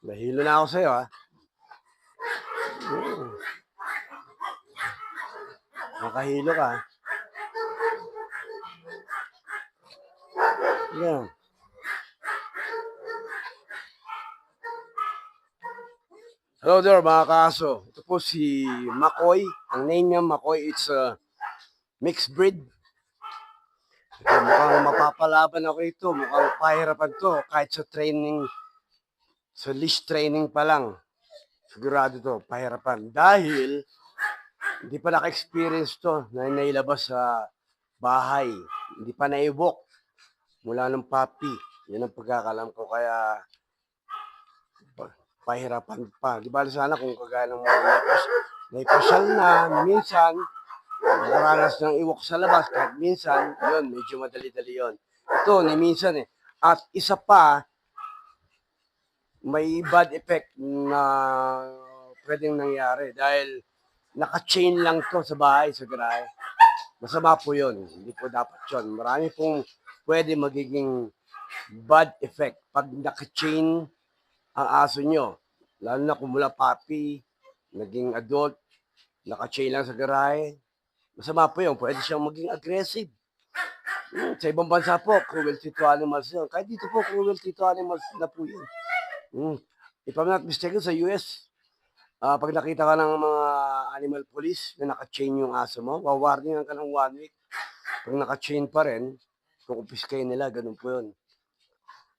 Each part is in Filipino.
Nahilo na ako sa'yo, ha? Nakahilo ka. Yan. Hello there, mga kaso. Ito po si Makoy. Ang name niya, Makoy, it's a mixed breed. Ito, mukhang mapapalaban ako ito. Mukhang pahirapan to. Kahit sa training, sa leash training pa lang. Sigurado to, pahirapan. Dahil, hindi pa naka-experience to na nailabas sa bahay. Hindi pa na-evoke mula ng puppy. Yan ang pagkakalam ko. Kaya, pahirapan pa. Di ba sana kung kagaya ng mga naipasyal na minsan, nakaranas ng iwok sa labas, kahit minsan, yun, medyo madali-dali yun. Ito, ni minsan eh. At isa pa, may bad effect na pwedeng nangyari dahil naka-chain lang to sa bahay, sa garahe. Masama po yun. Hindi po dapat yun. Marami pong pwede magiging bad effect pag naka-chain ang aso nyo. Lalo na kung mula puppy, naging adult, naka-chain lang sa garahe. Masama po yun. Pwede siyang maging aggressive. Sa ibang bansa po, cruelty to animals yun. Kahit dito po, cruelty to animals na po yun. If I'm not mistaken, sa US, pag nakita ka ng mga animal police na naka-chain yung aso mo, wawarningan ka ng 1 week. Pag naka-chain pa rin, kukumpiskay nila, ganun po yun.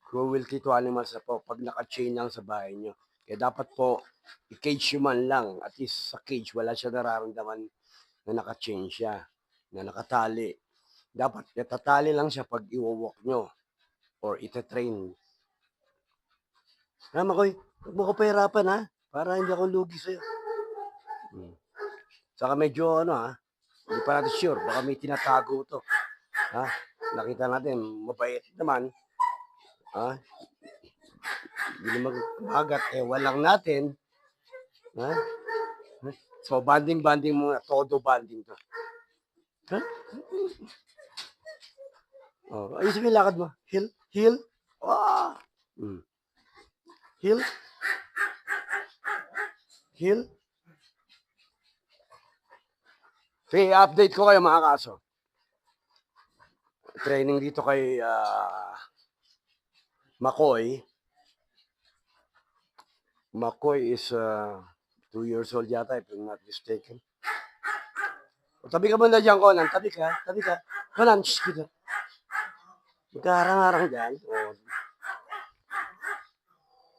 Cruelty to animals na po, pag naka-chain lang sa bahay nyo. Kaya dapat po, i-cage nyo man lang. At least sa cage, wala siya nararamdaman na naka-chain siya, na nakatali. Dapat natatali lang siya pag iwawalk nyo or itatrain. Makoy, huwag mo ko pahirapan, ha? Para hindi ako lugi sa'yo. Saka medyo hindi pa natin sure, baka may tinatago to. Ha? Nakita natin, mabait naman. Ha? Hindi naman magat, walang natin. Ha? So, banding muna, todo banding to. Ha? Oh, ayusin mo yung lakad mo. Heel. Ah! Heel. Sige, update ko kayo mga kaso. Training dito kay Makoy. Makoy is 2 years old yata, if I'm not mistaken. O, tabi ka muna dyan, Conan. Tabi ka. Conan, shh, kita. Magkaharang-harang dyan. O,